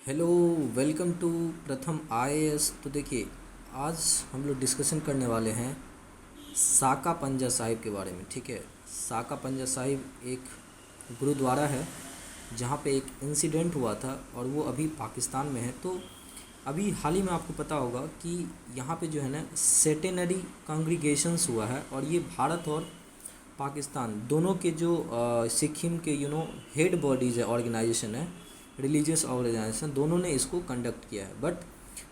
Hello. Welcome to प्रथम IAS. तो देखिए, आज हम लोग डिस्कशन करने वाले हैं साका पंजा साहिब के बारे में। ठीक है, साका पंजा साहिब एक गुरुद्वारा है जहाँ पे एक इंसिडेंट हुआ था और वो अभी पाकिस्तान में है। तो अभी हाल ही में आपको पता होगा कि यहाँ पे जो है ना सेटेनरी कांग्रीगेशंस हुआ है और ये भारत और पाकिस्तान दोनों के जो सिक्किम के हेड बॉडीज़ है, ऑर्गेनाइजेशन है, रिलीजियस ऑर्गेनाइजेशन, दोनों ने इसको कंडक्ट किया है। But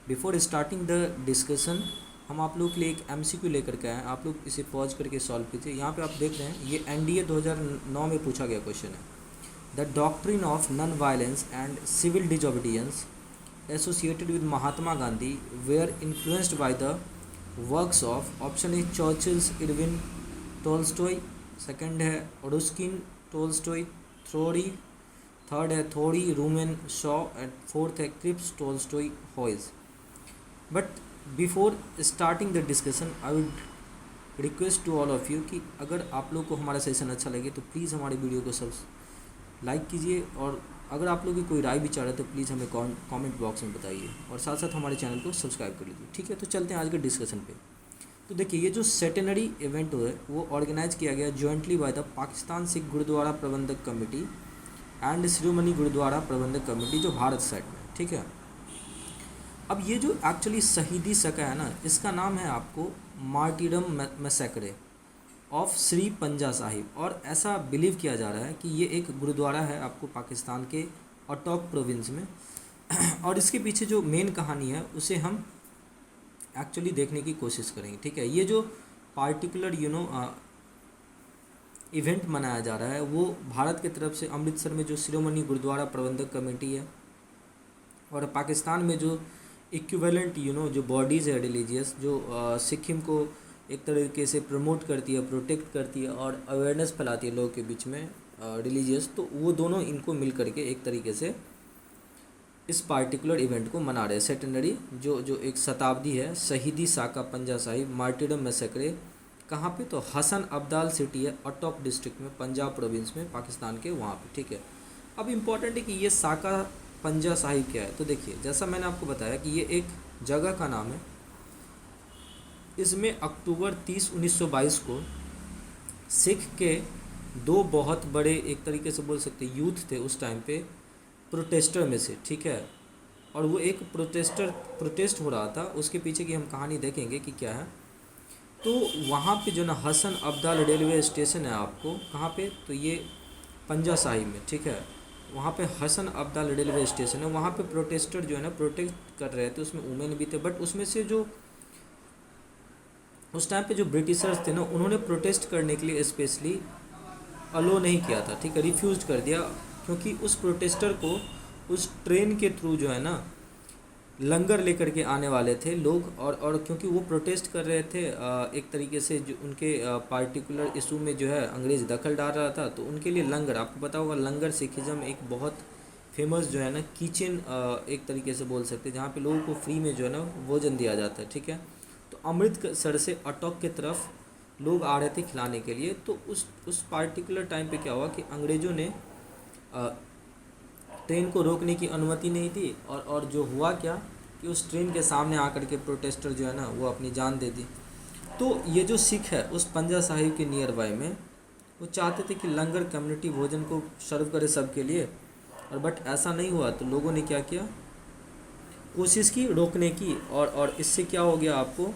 before starting the discussion हम आप लोग के लिए एक एमसीक्यू लेकर के आए। आप लोग इसे पॉज करके सॉल्व कीजिए। यहाँ पे आप देख रहे हैं ये एनडीए 2009 में पूछा गया क्वेश्चन है। The doctrine of non violence and civil disobedience associated with Mahatma Gandhi were influenced by the works of option A Churchill's Irwin Tolstoy, second है रुस्किन टोल्स्टॉय थ्योरी, थर्ड है थोड़ी रूमेन शॉ एंड फोर्थ है Cripps Tolstoy हॉइज। But before starting the discussion I would request to all of you कि अगर आप लोग को हमारा सेशन अच्छा लगे तो प्लीज़ हमारे वीडियो को सब लाइक कीजिए, और अगर आप लोग की कोई राय विचार है तो प्लीज़ हमें कमेंट बॉक्स में बताइए, और साथ साथ हमारे चैनल को सब्सक्राइब कर लीजिए। ठीक है, तो चलते हैं आज के डिस्कशन पे। तो देखिए, ये जो सेटेनरी इवेंट है वो ऑर्गेनाइज किया गया jointly by the Pakistan Sikh Gurdwara Prabandhak committee and Shiromani gurdwara Prabandhak committee, जो भारत साइड में। ठीक है, अब ये जो एक्चुअली शहीदी सका है ना, इसका नाम है आपको मार्टीरम मैसेकरे ऑफ श्री पंजा साहिब, और ऐसा बिलीव किया जा रहा है कि ये एक गुरुद्वारा है आपको पाकिस्तान के अटोक प्रोविंस में। और इसके पीछे जो मेन कहानी है उसे हम एक्चुअली देखने की कोशिश करेंगे। ठीक है, ये जो पार्टिकुलर इवेंट मनाया जा रहा है वो भारत की तरफ से अमृतसर में जो शिरोमणि गुरुद्वारा प्रबंधक कमेटी है, और पाकिस्तान में जो इक्विवेलेंट जो बॉडीज़ है रिलीजियस, जो सिक्किम को एक तरीके से प्रमोट करती है, प्रोटेक्ट करती है और अवेयरनेस फैलाती है लोगों के बीच में रिलीजियस, तो वो दोनों इनको मिल करके एक तरीके से इस पार्टिकुलर इवेंट को मना रहे हैं। सेटेनरी जो एक शताब्दी है शहीदी साका पंजा साहिब मार्टीरम मैसेकरे, कहाँ पे? तो हसन अब्दाल सिटी है अटॉप डिस्ट्रिक्ट में, पंजाब प्रोविंस में, पाकिस्तान के वहाँ पे। ठीक है, अब इम्पॉर्टेंट है कि ये साका पंजा साहिब क्या है। तो देखिए, जैसा मैंने आपको बताया कि ये एक जगह का नाम है। इसमें अक्टूबर 30, 1922 को सिख के दो बहुत बड़े, एक तरीके से बोल सकते यूथ थे उस टाइम पे, प्रोटेस्टर में से। ठीक है, और वो एक प्रोटेस्ट हो रहा था, उसके पीछे की हम कहानी देखेंगे कि क्या है। तो वहाँ पे जो ना हसन अब्दाल रेलवे स्टेशन है आपको, कहाँ पे? तो ये पंजा साहिब में। ठीक है, वहाँ पे हसन अब्दाल रेलवे स्टेशन है, वहाँ पे प्रोटेस्टर जो है ना प्रोटेस्ट कर रहे थे, उसमें वुमेन भी थे। बट उसमें से जो उस टाइम पे जो ब्रिटिशर्स थे ना, उन्होंने प्रोटेस्ट करने के लिए स्पेशली अलो नहीं किया था। ठीक है, रिफ्यूज़ कर दिया, क्योंकि उस प्रोटेस्टर को उस ट्रेन के थ्रू जो है ना लंगर लेकर के आने वाले थे लोग, और क्योंकि वो प्रोटेस्ट कर रहे थे एक तरीके से जो उनके पार्टिकुलर इशू में जो है अंग्रेज़ दखल डाल रहा था, तो उनके लिए लंगर, आपको पता होगा लंगर सिखिज़म एक बहुत फेमस जो है ना किचन एक तरीके से बोल सकते हैं, जहाँ पे लोगों को फ्री में जो है ना भोजन दिया जाता है। ठीक है, तो अमृतसर से अटोक की तरफ लोग आ रहे थे खिलाने के लिए। तो उस पार्टिकुलर टाइम पे क्या हुआ कि अंग्रेज़ों ने ट्रेन को रोकने की अनुमति नहीं दी, और जो हुआ क्या कि उस ट्रेन के सामने आकर के प्रोटेस्टर जो है ना वो अपनी जान दे दी। तो ये जो सिख है उस पंजा साहिब के नियर बाय में, वो चाहते थे कि लंगर कम्युनिटी भोजन को सर्व करे सबके लिए, और बट ऐसा नहीं हुआ। तो लोगों ने क्या किया, कोशिश की रोकने की, और इससे क्या हो गया आपको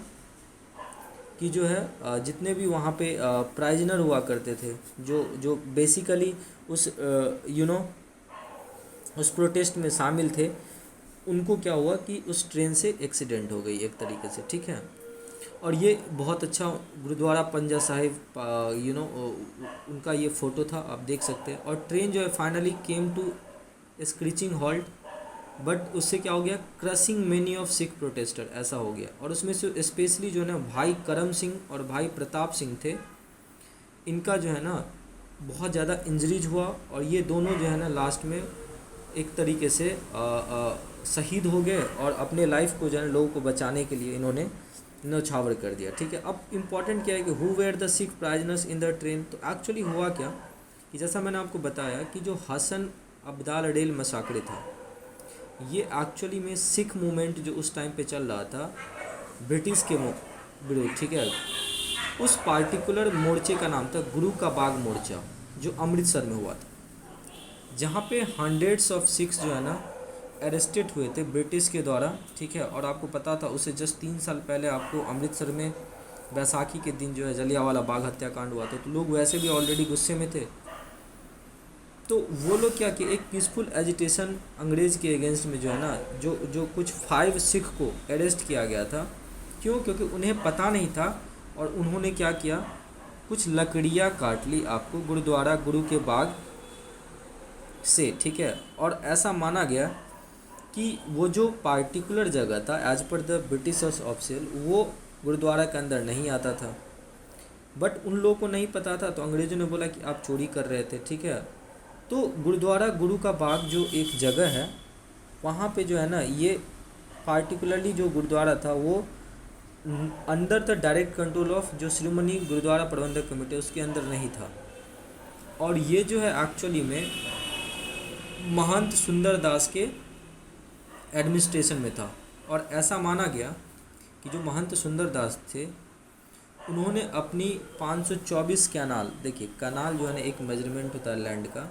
कि जो है जितने भी वहाँ पे प्राइजनर हुआ करते थे, जो बेसिकली उस उस प्रोटेस्ट में शामिल थे, उनको क्या हुआ कि उस ट्रेन से एक्सीडेंट हो गई एक तरीके से। ठीक है, और ये बहुत अच्छा गुरुद्वारा पंजा साहिब उनका ये फ़ोटो था, आप देख सकते हैं। और ट्रेन जो है finally came to screeching halt, but उससे क्या हो गया, crushing many of Sikh protester, ऐसा हो गया। और उसमें से स्पेशली जो है ना भाई करम सिंह और भाई प्रताप सिंह थे, इनका जो है ना बहुत ज़्यादा इंजरीज हुआ, और ये दोनों जो है ना लास्ट में एक तरीके से शहीद हो गए, और अपने लाइफ को जो है लोगों को बचाने के लिए इन्होंने न्यौछावर कर दिया। ठीक है, अब इम्पॉर्टेंट क्या है कि who were the Sikh prisoners in the train. तो एक्चुअली हुआ क्या कि जैसा मैंने आपको बताया कि जो हसन अब्दाल रेल मसाकरे था, ये एक्चुअली में सिख मूवमेंट जो उस टाइम पे चल रहा था ब्रिटिश के विरुद्ध, ठीक है, उस पार्टिकुलर मोर्चे का नाम था गुरु का बाग मोर्चा, जो अमृतसर में हुआ था, जहाँ पे हंड्रेड्स ऑफ सिख्स जो है ना अरेस्टेड हुए थे ब्रिटिश के द्वारा, ठीक है। और आपको पता था उससे जस्ट 3 साल पहले आपको अमृतसर में बैसाखी के दिन जो है जलियांवाला बाग हत्याकांड हुआ था, तो लोग वैसे भी ऑलरेडी गुस्से में थे। तो वो लोग क्या किए, एक पीसफुल एजिटेशन अंग्रेज़ के अगेंस्ट में जो है ना, जो कुछ 5 सिख को अरेस्ट किया गया था। क्यों? क्योंकि उन्हें पता नहीं था, और उन्होंने क्या किया, कुछ लकड़ियाँ काट ली आपको गुरुद्वारा गुरु के बाग से, ठीक है। और ऐसा माना गया कि वो जो पार्टिकुलर जगह था as per the Britishers official, वो गुरुद्वारा के अंदर नहीं आता था, बट उन लोगों को नहीं पता था, तो अंग्रेज़ों ने बोला कि आप चोरी कर रहे थे, ठीक है। तो गुरुद्वारा गुरु का बाग जो एक जगह है, वहाँ पे जो है ना, ये पार्टिकुलरली जो गुरुद्वारा था वो under the direct control of जो श्रोमणी गुरुद्वारा प्रबंधक कमेटी, उसके अंदर नहीं था। और ये जो है एक्चुअली में महंत सुंदर दास के एडमिनिस्ट्रेशन में था। और ऐसा माना गया कि जो महंत सुंदर दास थे, उन्होंने अपनी 524 कैनाल, देखिए कैनाल जो है ना एक मेजरमेंट होता है लैंड का,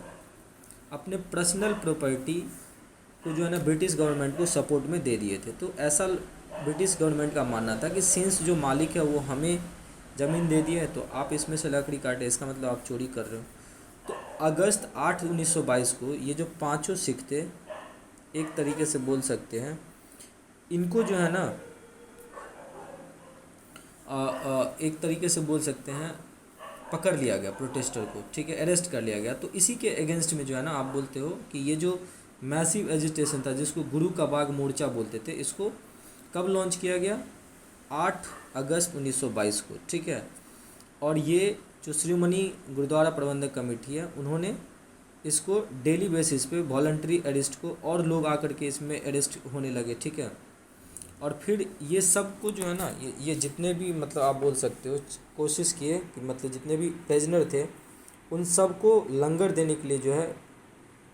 अपने पर्सनल प्रॉपर्टी को जो है ना ब्रिटिश गवर्नमेंट को सपोर्ट में दे दिए थे। तो ऐसा ब्रिटिश गवर्नमेंट का मानना था कि सिंस जो मालिक है वो हमें ज़मीन दे दी है, तो आप इसमें से लकड़ी काटे, इसका मतलब आप चोरी कर रहे हो। तो अगस्त 8 1922 को ये जो 5 सिख थे, एक तरीके से बोल सकते हैं, इनको जो है ना एक तरीके से बोल सकते हैं पकड़ लिया गया प्रोटेस्टर को, ठीक है, अरेस्ट कर लिया गया। तो इसी के अगेंस्ट में जो है ना आप बोलते हो कि ये जो मैसिव एजिटेशन था, जिसको गुरु का बाग मोर्चा बोलते थे, इसको कब लॉन्च किया गया? 8 अगस्त 1922 को, ठीक है। और ये जो श्रोमणी गुरुद्वारा प्रबंधक कमेटी है, उन्होंने इसको डेली बेसिस पे वॉलंटरी अरेस्ट को, और लोग आकर के इसमें अरेस्ट होने लगे, ठीक है। और फिर ये सब को जो है ना, ये जितने भी मतलब आप बोल सकते हो कोशिश किए कि मतलब जितने भी प्रिजनर थे, उन सब को लंगर देने के लिए जो है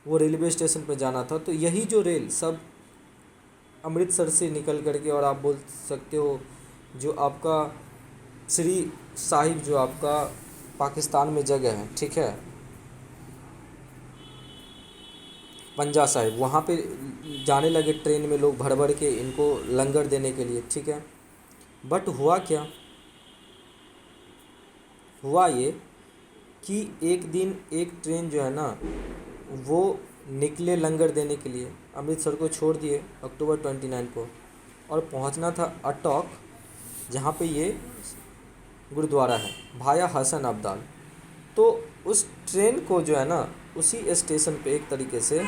वो रेलवे स्टेशन पर जाना था। तो यही जो रेल सब अमृतसर से निकल करके, और आप बोल सकते हो जो आपका श्री साहिब जो आपका पाकिस्तान में जगह है, ठीक है, पंजा साहिब, वहाँ पे जाने लगे ट्रेन में लोग भर भर के इनको लंगर देने के लिए, ठीक है। बट हुआ क्या, हुआ ये कि एक दिन एक ट्रेन जो है ना वो निकले लंगर देने के लिए, अमृतसर को छोड़ दिए अक्टूबर 29 को, और पहुंचना था अटॉक, जहाँ पे ये गुरुद्वारा है, भाया हसन अब्दाल। तो उस ट्रेन को जो है ना उसी स्टेशन पे एक तरीके से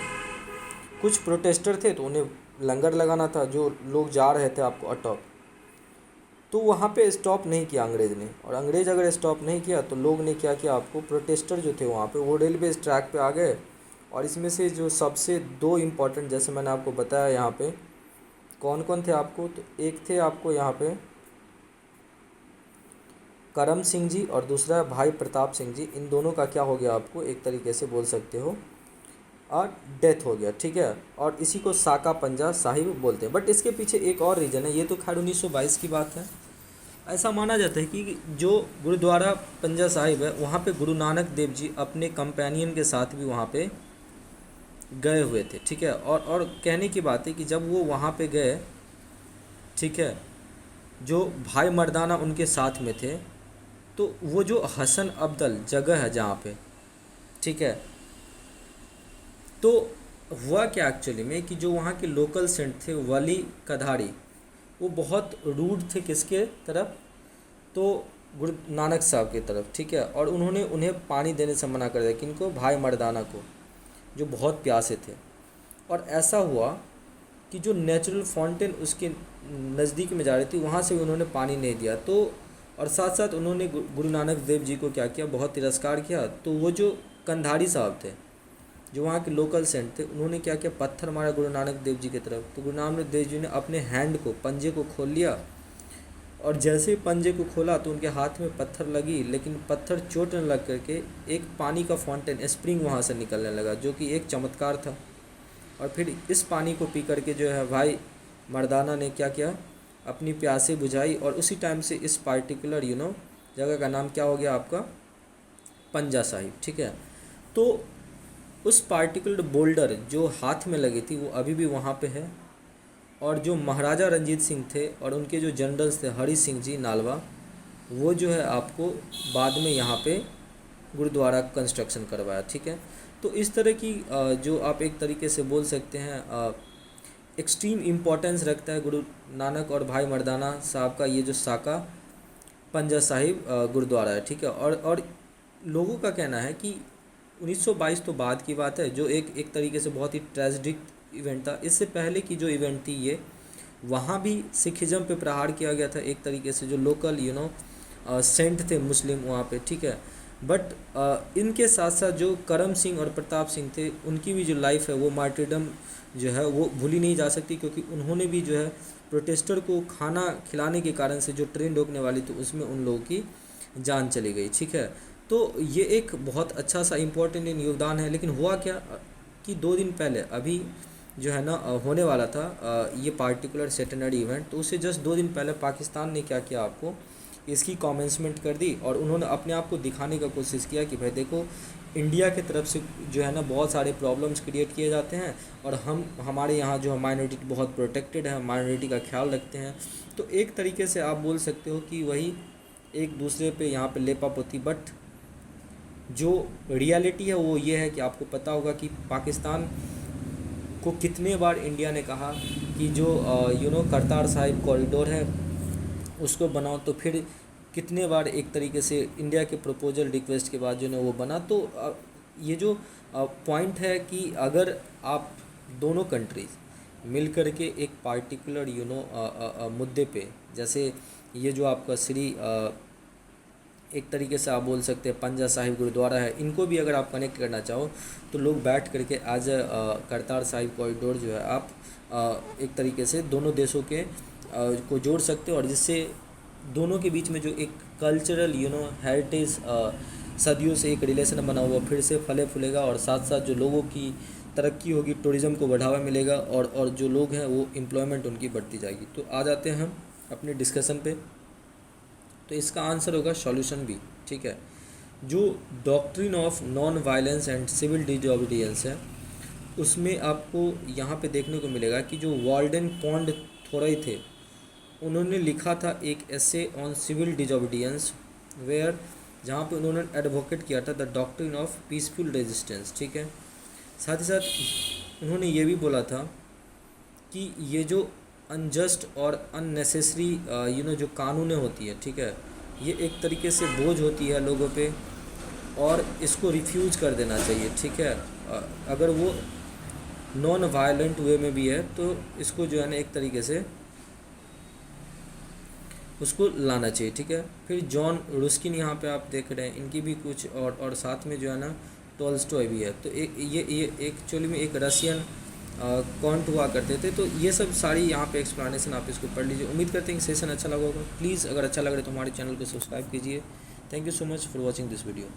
कुछ प्रोटेस्टर थे, तो उन्हें लंगर लगाना था, जो लोग जा रहे थे आपको अटॉक। तो वहाँ पे स्टॉप नहीं किया अंग्रेज़ ने, और अंग्रेज़ अगर स्टॉप नहीं किया तो लोग ने क्या किया, आपको प्रोटेस्टर जो थे वहाँ पे वो रेलवे ट्रैक पे आ गए। और इसमें से जो सबसे 2 इम्पॉर्टेंट, जैसे मैंने आपको बताया यहाँ पे कौन कौन थे आपको, तो एक थे आपको यहाँ पे करम सिंह जी, और दूसरा भाई प्रताप सिंह जी। इन दोनों का क्या हो गया, आपको एक तरीके से बोल सकते हो और डेथ हो गया, ठीक है। और इसी को साका पंजा साहिब बोलते हैं। बट इसके पीछे एक और रीज़न है, ये तो खैर 1922 की बात है। ऐसा माना जाता है कि जो गुरुद्वारा पंजा साहिब है, वहाँ पे गुरु नानक देव जी अपने कंपेनियन के साथ भी वहाँ पे गए हुए थे, ठीक है। और कहने की बात है कि जब वो वहाँ पे गए, ठीक है, जो भाई मर्दाना उनके साथ में थे, तो वो जो हसन अब्दल जगह है जहाँ पे, ठीक है, तो हुआ क्या एक्चुअली में कि जो वहाँ के लोकल सेंट थे वली कधारी, वो बहुत रूड थे किसके तरफ, तो गुरु नानक साहब की तरफ, ठीक है। और उन्होंने उन्हें पानी देने से मना कर दिया, किनको, भाई मर्दाना को, जो बहुत प्यासे थे। और ऐसा हुआ कि जो नेचुरल फाउंटेन उसके नज़दीक में जा रही थी, वहाँ से भी उन्होंने पानी नहीं दिया। तो और साथ साथ उन्होंने गुरु नानक देव जी को क्या किया, बहुत तिरस्कार किया। तो वो जो कंधारी साहब थे, जो वहाँ के लोकल सेंट थे, उन्होंने क्या किया, पत्थर मारा गुरु नानक देव जी की तरफ। तो गुरु नानक देव जी ने अपने हैंड को, पंजे को खोल लिया, और जैसे ही पंजे को खोला तो उनके हाथ में पत्थर लगी, लेकिन पत्थर चोट न लग करके एक पानी का फाउंटेन, स्प्रिंग वहाँ से निकलने लगा, जो कि एक चमत्कार था। और फिर इस पानी को पी करके जो है भाई मर्दाना ने क्या किया, अपनी प्यासे बुझाई। और उसी टाइम से इस पार्टिकुलर जगह का नाम क्या हो गया आपका, पंजा साहिब, ठीक है। तो उस पार्टिकुलर बोल्डर जो हाथ में लगी थी वो अभी भी वहाँ पे है। और जो महाराजा रंजीत सिंह थे और उनके जो जनरल्स थे हरी सिंह जी नालवा, वो जो है आपको बाद में यहाँ पे गुरुद्वारा कंस्ट्रक्शन करवाया, ठीक है। तो इस तरह की जो आप एक तरीके से बोल सकते हैं एक्सट्रीम इम्पोर्टेंस रखता है गुरु नानक और भाई मर्दाना साहब का ये जो साका पंजा साहिब गुरुद्वारा है, ठीक है। और लोगों का कहना है कि 1922 तो बाद की बात है, जो एक तरीके से बहुत ही ट्रेजिक इवेंट था। इससे पहले की जो इवेंट थी ये, वहाँ भी सिखिज़म पे प्रहार किया गया था एक तरीके से, जो लोकल सेंट थे मुस्लिम वहाँ पे, ठीक है। बट इनके साथ साथ जो करम सिंह और प्रताप सिंह थे, उनकी भी जो लाइफ है वो मार्टिरडम जो है वो भूली नहीं जा सकती, क्योंकि उन्होंने भी जो है प्रोटेस्टर को खाना खिलाने के कारण से जो ट्रेन रोकने वाली थी उसमें उन लोगों की जान चली गई, ठीक है। तो ये एक बहुत अच्छा सा इम्पोर्टेंट योगदान है। लेकिन हुआ क्या कि 2 दिन पहले अभी जो है ना होने वाला था ये पार्टिकुलर सेटेनरी इवेंट, तो उससे जस्ट 2 दिन पहले पाकिस्तान ने क्या किया, आपको इसकी कमेंसमेंट कर दी। और उन्होंने अपने आप को दिखाने का कोशिश किया कि भाई देखो, इंडिया की तरफ से जो है ना बहुत सारे प्रॉब्लम्स क्रिएट किए जाते हैं और हमारे यहाँ जो माइनॉरिटी बहुत प्रोटेक्टेड है, माइनॉरिटी का ख्याल रखते हैं। तो एक तरीके से आप बोल सकते हो कि वही एक दूसरे पे यहाँ पे लेपापोती। बट जो रियलिटी है वो ये है कि आपको पता होगा कि पाकिस्तान को कितने बार इंडिया ने कहा कि जो करतार साहिब कॉरिडोर है उसको बनाओ, तो फिर कितने बार एक तरीके से इंडिया के प्रपोजल रिक्वेस्ट के बाद जो है वो बना। तो ये जो पॉइंट है कि अगर आप दोनों कंट्रीज मिल कर के एक पार्टिकुलर मुद्दे पे, जैसे ये जो आपका एक तरीके से आप बोल सकते हैं पंजा साहिब गुरुद्वारा है, इनको भी अगर आप कनेक्ट करना चाहो तो लोग बैठ करके एज करतार साहिब कॉरिडोर जो है आप एक तरीके से दोनों देशों के को जोड़ सकते हो। और जिससे दोनों के बीच में जो एक कल्चरल हेरिटेज सदियों से एक रिलेशन बना हुआ फिर से फले फूलेगा, और साथ साथ जो लोगों की तरक्की होगी, टूरिज़्म को बढ़ावा मिलेगा, और जो लोग हैं वो एम्प्लॉयमेंट उनकी बढ़ती जाएगी। तो आ जाते हैं हम अपने डिस्कशन पे। तो इसका आंसर होगा सॉल्यूशन बी, ठीक है। जो doctrine of non violence and civil disobedience है, उसमें आपको यहाँ पे देखने को मिलेगा कि जो वाल्डन पॉन्ड थोरई थे, उन्होंने लिखा था एक essay on civil disobedience, where जहाँ पे उन्होंने एडवोकेट किया था the doctrine of peaceful resistance, ठीक है। साथ ही साथ उन्होंने ये भी बोला था कि ये जो अनजस्ट और अननेसेसरी जो कानूनें होती है, ठीक है, ये एक तरीके से बोझ होती है लोगों पे, और इसको रिफ्यूज़ कर देना चाहिए, ठीक है। अगर वो नॉन वायलेंट वे में भी है तो इसको जो है ना एक तरीके से उसको लाना चाहिए, ठीक है। फिर जॉन रुस्किन यहाँ पे आप देख रहे हैं, इनकी भी कुछ और साथ में जो है ना टॉल्स्टॉय भी है। तो ये एक्चुअली में एक रशियन कॉन्ट हुआ करते थे। तो ये सब सारी यहाँ पे एक्सप्लेनेशन आप इसको पढ़ लीजिए। उम्मीद करते हैं कि सेशन अच्छा लगा होगा। प्लीज़ अगर अच्छा लग रहा है तो हमारे चैनल को सब्सक्राइब कीजिए। Thank you so much for watching this video.